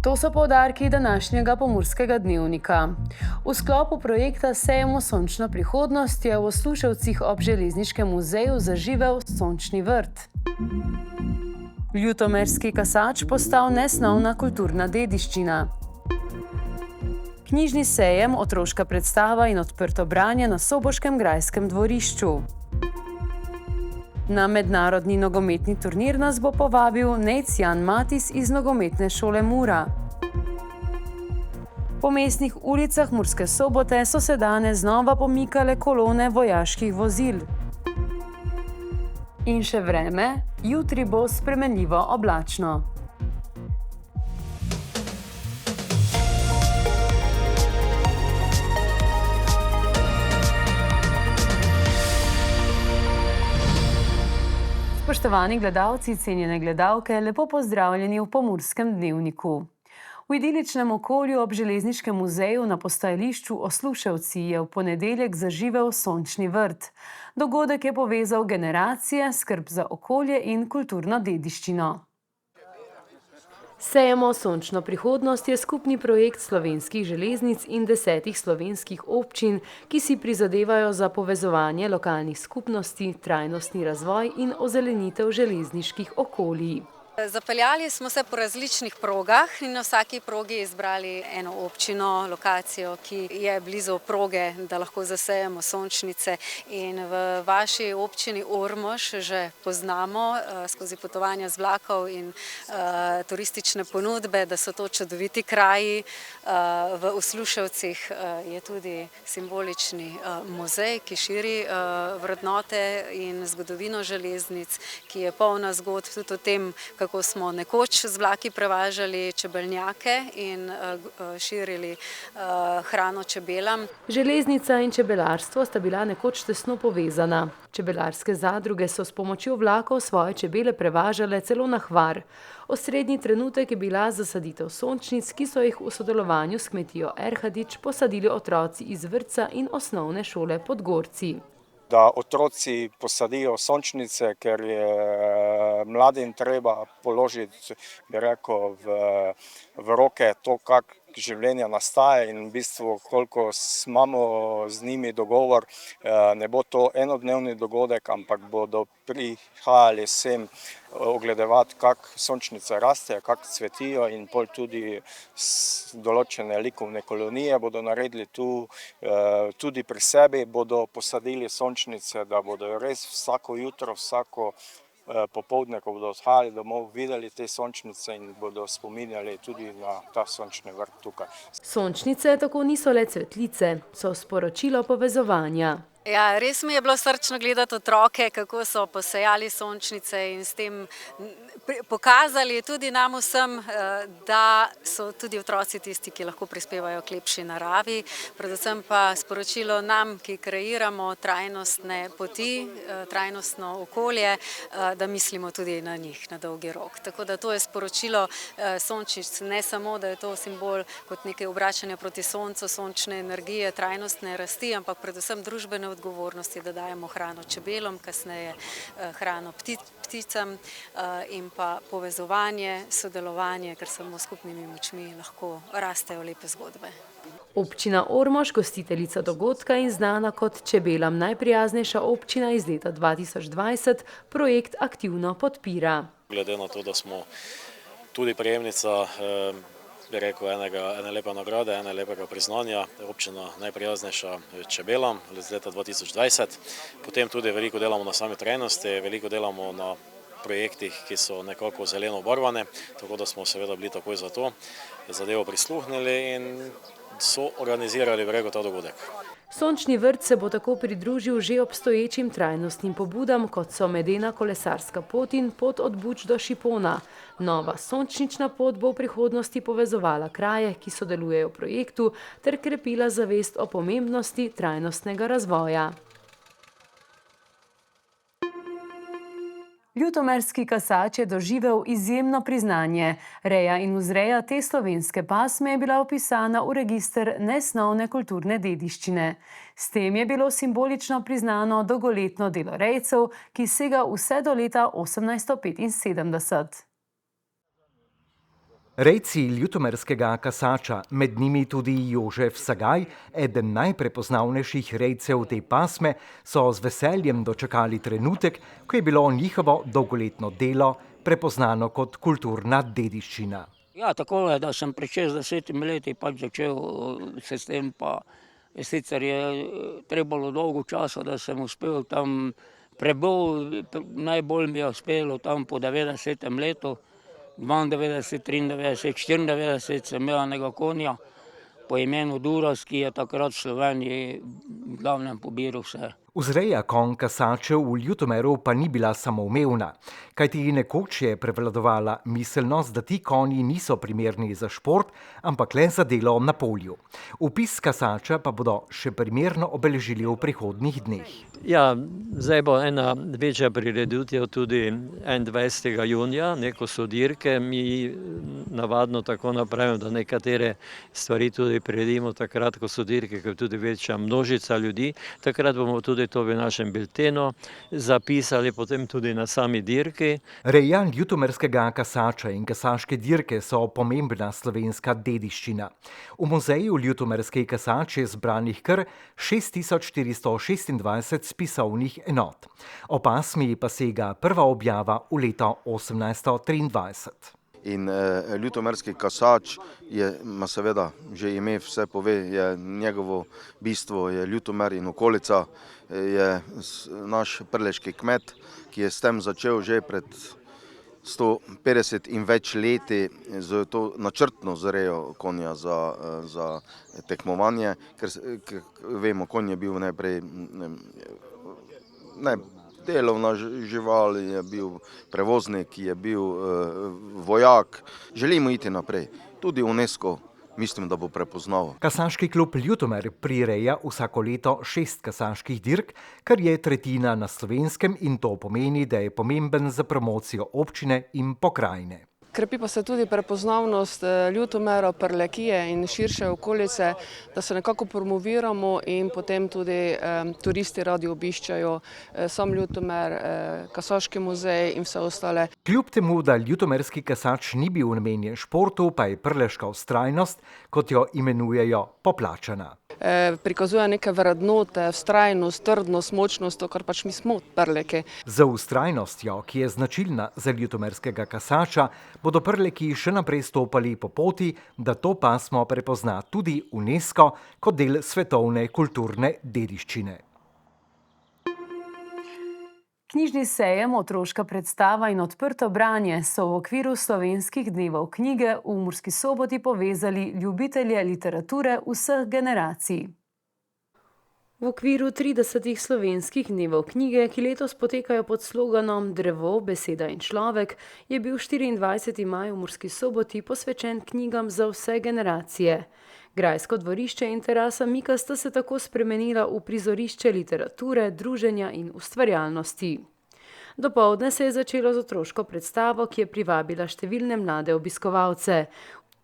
To so poudarki današnjega Pomurskega dnevnika. V sklopu projekta Sejemo sončno prihodnost je v Osluševcih ob Železniškem muzeju zaživel sončni vrt. Ljutomerski kasač postal nesnovna kulturna dediščina. Knjižni sejem, otroška predstava in odprto branje na soboškem grajskem dvorišču. Na mednarodni nogometni turnir nas bo povabil Nejc Jan Matis iz nogometne šole Mura. Po mestnih ulicah Murske Sobote so se danes znova pomikale kolone vojaških vozil. In še vreme, jutri bo spremenljivo oblačno. Spoštovani gledalci, cenjene gledalke, lepo pozdravljeni v Pomurskem dnevniku. V idiličnem okolju ob Železniškem muzeju na postajališču Osluševci je v ponedeljek zaživel sončni vrt. Dogodek je povezal generacije, skrb za okolje in kulturno dediščino. Sejemo sončno prihodnost je skupni projekt Slovenskih železnic in 10 slovenskih občin, ki si prizadevajo za povezovanje lokalnih skupnosti, trajnostni razvoj in ozelenitev železniških okolij. Zapeljali smo se po različnih progah in na vsaki progi izbrali eno občino, lokacijo, ki je blizu proge, da lahko zasejemo sončnice. In v vaši občini Ormož že poznamo skozi potovanja z vlakov in turistične ponudbe, da so to čudoviti kraji. V Osluševcih je tudi simbolični muzej, ki širi vrednote in zgodovino železnic, ki je polna zgodb tudi o tem, kako smo nekoč z vlaki prevažali čebeljake in širili hrano čebelam. Železnica in čebelarstvo sta bila nekoč tesno povezana. Čebelarske zadruge so s pomočjo vlakov svoje čebele prevažale celo na Hvar. Osrednji trenutek je bila zasaditev sončnic, ki so jih v sodelovanju s kmetijo Erhadič posadili otroci iz vrtca in osnovne šole Podgorci. Da otroci posadijo sončnice, ker je mladim treba položiti, bi rekel, v roke to, kako življenje nastaja in v bistvu, koliko imamo z njimi dogovor, ne bo to enodnevni dogodek, ampak bodo prihajali sem ogledovati, kako sončnice rastejo, kako cvetijo in pol tudi določene likovne kolonije bodo naredili tu, tudi pri sebi bodo posadili sončnice, da bodo res vsako jutro, vsako popoldne, ko bodo odhajali domov, videli te sončnice in bodo spominjali tudi na ta sončni vrt tukaj. Sončnice tako niso le cvetlice, so sporočilo povezovanja. Ja, res mi je bilo srčno gledati otroke, kako so posejali sončnice in s tem pokazali tudi nam vsem, da so tudi otroci tisti, ki lahko prispevajo k lepši naravi, predvsem pa sporočilo nam, ki kreiramo trajnostne poti, trajnostno okolje, da mislimo tudi na njih na dolgi rok. Tako da to je sporočilo sončnic, ne samo, da je to simbol kot nekaj obračanja proti soncu, sončne energije, trajnostne rasti, ampak predvsem družbene odgovornosti, da dajemo hrano čebelom, kasneje hrano pticam in pa povezovanje, sodelovanje, ker samo skupnimi močmi lahko rastejo lepe zgodbe. Občina Ormož, gostiteljica dogodka in znana kot čebelam najprijaznejša občina iz leta 2020, projekt aktivno podpira. Glede na to, da smo tudi prejemnica bi rekel, ene lepe nagrade, ene lepega priznanja, občina najprijaznejša čebelam iz leta 2020. Potem tudi veliko delamo na sami trajnosti, veliko delamo na projektih, ki so nekako zeleno obarvane, tako da smo seveda bili takoj za to zadevo prisluhnili in so organizirali ta dogodek. Sončni vrt se bo tako pridružil že obstoječim trajnostnim pobudam, kot so medena kolesarska pot in pot od Buč do Šipona. Nova sončnična pot bo v prihodnosti povezovala kraje, ki sodelujejo v projektu, ter krepila zavest o pomembnosti trajnostnega razvoja. Ljutomerski kasač je doživel izjemno priznanje. Reja in vzreja te slovenske pasme je bila vpisana v register nesnovne kulturne dediščine. S tem je bilo simbolično priznano dolgoletno delo rejcev, ki sega vse do leta 1875. Rejci ljutomerskega kasača, med njimi tudi Jožef Sagaj, eden najprepoznavnejših rejcev te pasme, so z veseljem dočakali trenutek, ko je bilo njihovo dolgoletno delo prepoznano kot kulturna dediščina. Ja, tako je, da sem pred 60 leti pač začel se s tem, pa sicer je trebalo dolgo časa, da sem uspel tam prebol, najbolj mi je uspelo tam po 90. letu, 92, 93, 94 sem imel enega konja po imenu Duras, ki je takrat v Sloveniji v glavnem pobiral vse. Vzreja konj kasačev v Ljutomeru pa ni bila samoumevna, kajti nekoč je prevladovala miselnost, da ti konji niso primerni za šport, ampak le za delo na polju. Vpis kasača pa bodo še primerno obeležili v prihodnjih dneh. Ja, zdaj bo ena večja prireditev tudi 21. junija, neko so dirke. Mi navadno tako napravimo, da nekatere stvari tudi priredimo takrat, ko so dirke, ko je tudi večja množica ljudi. Takrat bomo tudi to v našem biltenu zapisali, potem tudi na sami dirki. Reja ljutomerskega kasača in kasaške dirke so pomembna slovenska dediščina. V muzeju Ljutomerski kasač je zbranih kar 6426 spisovnih enot. O pasmi pa sega prva objava v leto 1823. In ljutomerski kasač ima seveda že ime vse pove, je njegovo bistvo je Ljutomer in okolica, je naš prleški kmet, ki je s tem začel že pred 150 in več leti z to načrtno zrejo konja za tekmovanje, ker vemo, konj je bil najprej delovna žival, je bil prevoznik, je bil vojak. Želimo iti naprej. Tudi UNESCO mislim, da bo prepoznal. Kasaški klub Ljutomer prireja vsako leto 6 kasaških dirk, kar je tretjina na Slovenskem, in to pomeni, da je pomemben za promocijo občine in pokrajine. Krepi pa se tudi prepoznavnost Ljutomera, Prlekije in širše okolice, da se nekako promoviramo in potem tudi turisti radi obiščajo sam Ljutomer, Kasaški muzej in vse ostale. Kljub temu, da ljutomerski kasač ni bil namenjen športu, pa je prleška vztrajnost, kot jo imenujejo, poplačana. Prikazuje neke vrednote, vztrajnost, trdnost, močnost, to, kar pač mi smo Prleki. Z vztrajnostjo, ki je značilna za ljutomerskega kasača, bodo Prleki še naprej stopali po poti, da to pasmo prepozna tudi UNESCO kot del svetovne kulturne dediščine. Knjižni sejem, otroška predstava in odprto branje so v okviru slovenskih dnevov knjige v Murski Soboti povezali ljubitelje literature vseh generacij. V okviru 30 slovenskih dnevov knjige, ki letos potekajo pod sloganom Drevo, beseda in človek, je bil 24. maj v Murski Soboti posvečen knjigam za vse generacije. Grajsko dvorišče in terasa Mika sta se tako spremenila v prizorišče literature, druženja in ustvarjalnosti. Dopoldne se je začelo z otroško predstavo, ki je privabila številne mlade obiskovalce.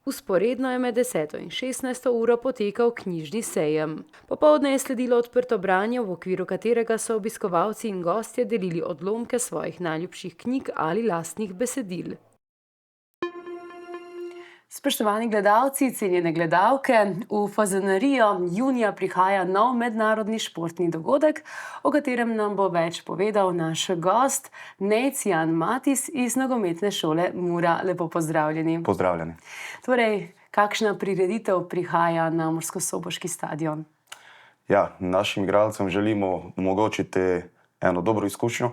Vzporedno je med 10. in 16. uro potekal knjižni sejem. Popoldne je sledilo odprto branje, v okviru katerega so obiskovalci in gostje delili odlomke svojih najljubših knjig ali lastnih besedil. Spoštovani gledalci, cenjene gledalke, v Fazaneriju junija prihaja nov mednarodni športni dogodek, o katerem nam bo več povedal naš gost, Nejc Jan Matis iz nogometne šole Mura. Lepo pozdravljeni. Pozdravljeni. Torej, kakšna prireditev prihaja na Murskosoboški stadion? Ja, našim igralcem želimo omogočiti eno dobro izkušnjo,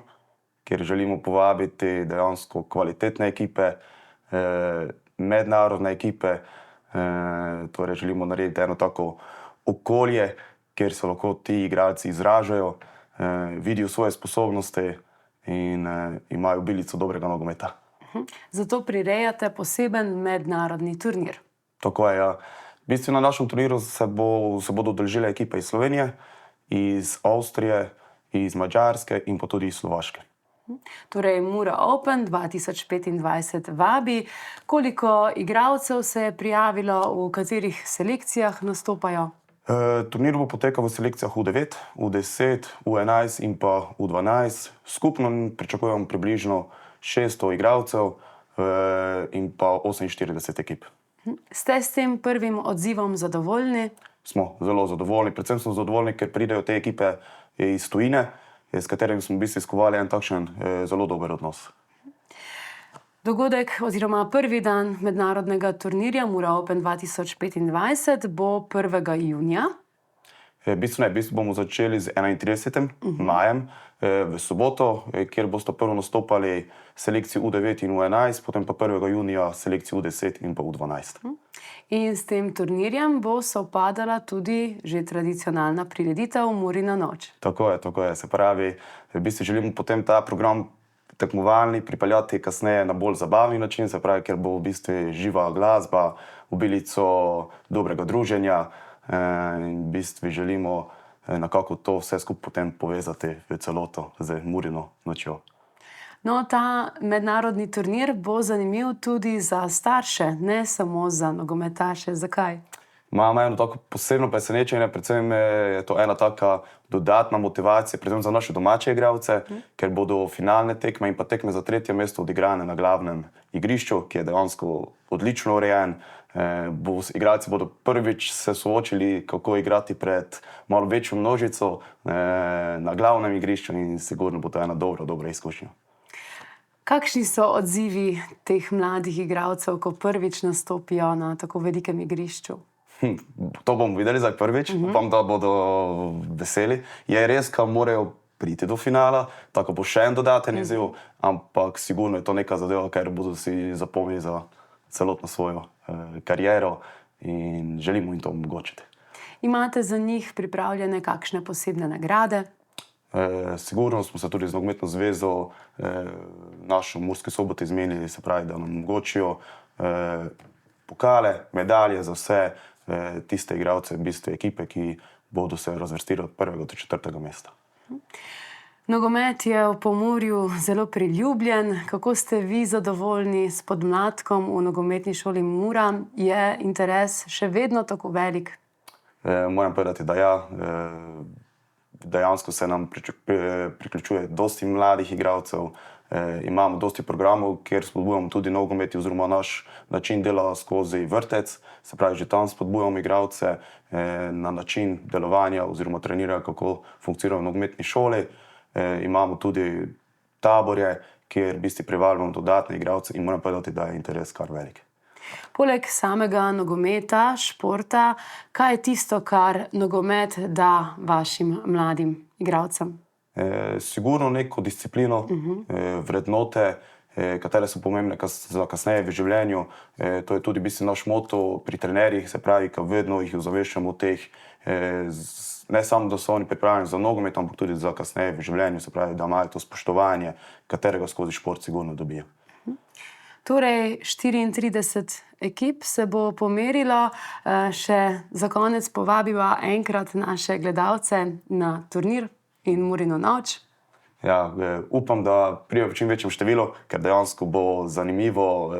kjer želimo povabiti dejansko kvalitetne ekipe, mednarodne ekipe, torej želimo narediti eno tako okolje, kjer se lahko ti igralci izražajo, vidijo svoje sposobnosti in imajo obilico dobrega nogometa. Zato prirejate poseben mednarodni turnir. Tako je, ja. V bistvu na našem turniru se bodo udeležile ekipe iz Slovenije, iz Avstrije, iz Madžarske in pa tudi iz Slovaške. Torej, Mura Open 2025 vabi. Koliko igralcev se je prijavilo, v katerih selekcijah nastopajo? Turnir bo potekal v selekcijah U9, U10, U11 in pa U12. Skupno pričakujemo približno 600 igralcev. in pa 48 ekip. Ste s tem prvim odzivom zadovoljni? Smo zelo zadovoljni, predvsem smo zadovoljni, ker pridejo te ekipe iz tujine, s katerimi smo v bistvu skovali en takšen zelo dober odnos. Dogodek oziroma prvi dan mednarodnega turnirja Mura Open 2025 bo 1. junija. V bistvu bomo začeli z 31. majem v soboto, kjer boste prvo nastopali selekciji U9 in U11, potem pa 1. junija selekciji U10 in pa U12. In s tem turnirjem bo sovpadala tudi že tradicionalna prireditev Murina noč. Tako je. Se pravi, v bistvu želimo potem ta program tekmovalni pripeljati kasneje na bolj zabavni način, se pravi, ker bo v bistvu živa glasba, obilico dobrega druženja in v bistvu želimo nekako to vse skupaj potem povezati v celoto z Murino nočjo. No, ta mednarodni turnir bo zanimiv tudi za starše, ne samo za nogometaše. Zakaj? Imamo eno tako posebno presenečenje, predvsem je to ena taka dodatna motivacija, predvsem za naše domače igralce, ker bodo finalne tekme in pa tekme za 3. mesto odigrane na glavnem igrišču, ki je dejansko odlično urejen. Igralci bodo prvič se soočili, kako igrati pred malo večjo množico na glavnem igrišču in sigurno bo to ena dobra izkušnja. Kakšni so odzivi teh mladih igralcev, ko prvič nastopijo na tako velikem igrišču? To bomo videli zdaj prvič, upam, da bodo veseli. Je res, da morajo priti do finala, tako bo še en dodaten izziv, ampak sigurno je to neka zadeva, kar bodo si zapomnili za celotno svojo kariero in želimo jim to omogočiti. Imate za njih pripravljene kakšne posebne nagrade? Sigurno smo se tudi z Nogometno zvezo našo Murski Soboti zmenili, se pravi, da nam omogočijo pokale, medalje za vse tiste igralce, v bistvu ekipe, ki bodo se razvrstili od 1. do 4. mesta. Nogomet je v Pomurju zelo priljubljen. Kako ste vi zadovoljni s podmladkom v nogometni šoli Mura? Je interes še vedno tako velik? Moram povedati, da ja. Dejansko se nam priključuje dosti mladih igralcev. Imamo dosti programov, kjer spodbujamo tudi nogomet oziroma naš način dela skozi vrtec. Se pravi, že tam spodbujamo igralce na način delovanja oziroma treniranja, kako funkcionirajo v nogometni šoli. Imamo tudi taborje, kjer v bistvu privabljamo dodatne igralce in moram povedati, da je interes kar velik. Poleg samega nogometa, športa, kaj je tisto, kar nogomet da vašim mladim igralcem? Sigurno neko disciplino, vrednote, katere so pomembne za kasneje v življenju. To je tudi v bistvu naš moto pri trenerjih, se pravi, ko vedno jih ozaveščamo o teh, ne samo, da so oni pripravljeni za nogomet, ampak tudi za kasneje v življenju, se pravi, da imajo to spoštovanje, katerega skozi šport sigurno dobijo. Torej, 34 ekip se bo pomerilo. Še za konec povabiva enkrat naše gledalce na turnir in Murino noč. Ja, upam, da pride v čim večjem številu, ker dejansko bo zanimivo,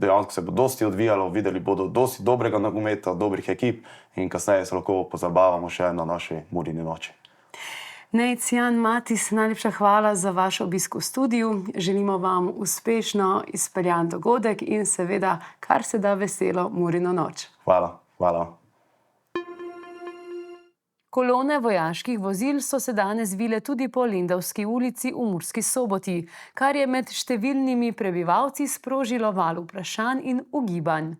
dejansko se bo dosti odvijalo, videli bodo dosti dobrega nogometa, dobrih ekip in kasneje se lahko pozabavamo še na naši Murini noči. Nejc Jan Matis, najlepša hvala za vaš obisk v studiu. Želimo vam uspešno izpeljan dogodek in seveda kar se da veselo Murino noč. Hvala. Kolone vojaških vozil so se danes vile tudi po Lendavski ulici v Murski Soboti, kar je med številnimi prebivalci sprožilo val vprašanj in ugibanj.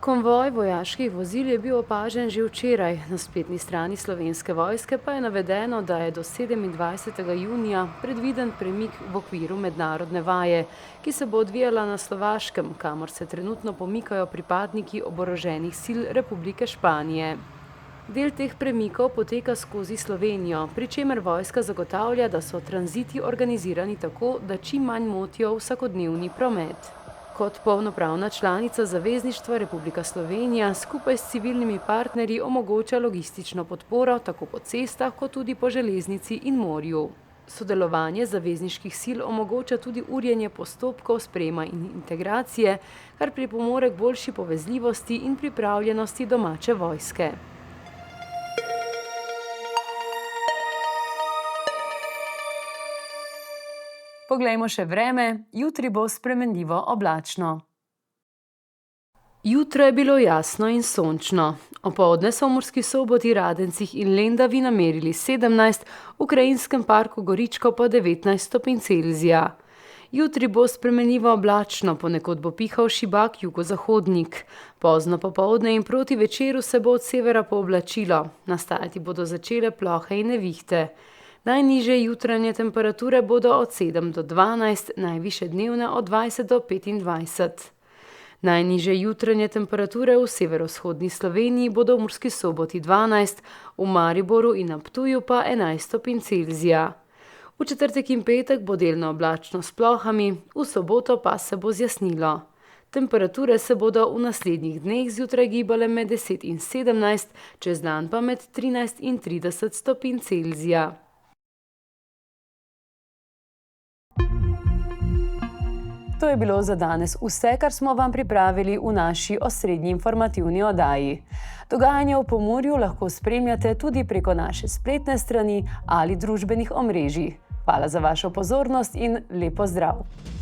Konvoj vojaških vozil je bil opažen že včeraj. Na spletni strani Slovenske vojske pa je navedeno, da je do 27. junija predviden premik v okviru mednarodne vaje, ki se bo odvijala na Slovaškem, kamor se trenutno pomikajo pripadniki oboroženih sil Republike Španije. Del teh premikov poteka skozi Slovenijo, pri čemer vojska zagotavlja, da so tranziti organizirani tako, da čim manj motijo vsakodnevni promet. Kot polnopravna članica Zavezništva Republika Slovenija skupaj s civilnimi partnerji omogoča logistično podporo tako po cestah, kot tudi po železnici in morju. Sodelovanje zavezniških sil omogoča tudi urjenje postopkov sprejema in integracije, kar pripomore k boljši povezljivosti in pripravljenosti domače vojske. Poglejmo še vreme, jutri bo spremenljivo oblačno. Jutro je bilo jasno in sončno. Opoldne so v Murski Soboti, Radencih in Lendavi namerili 17, v Krajinskem parku Goričko pa 19 stopinj Celzija. Jutri bo spremenljivo oblačno, ponekod bo pihal šibak jugozahodnik. Pozno popoldne in proti večeru se bo od severa pooblačilo. Nastajati bodo začele plohe in nevihte. Najnižje jutranje temperature bodo od 7 do 12, najvišje dnevne od 20 do 25. Najnižje jutranje temperature v severovzhodni Sloveniji bodo v Murski Soboti 12, v Mariboru in na Ptuju pa 11 stopinj Celzija. V četrtek in petek bo delno oblačno s plohami, v soboto pa se bo zjasnilo. Temperature se bodo v naslednjih dneh zjutraj gibale med 10 in 17, čez dan pa med 13 in 30 stopinj Celzija. To je bilo za danes vse, kar smo vam pripravili v naši osrednji informativni oddaji. Dogajanje v Pomurju lahko spremljate tudi preko naše spletne strani ali družbenih omrežij. Hvala za vašo pozornost in lep pozdrav!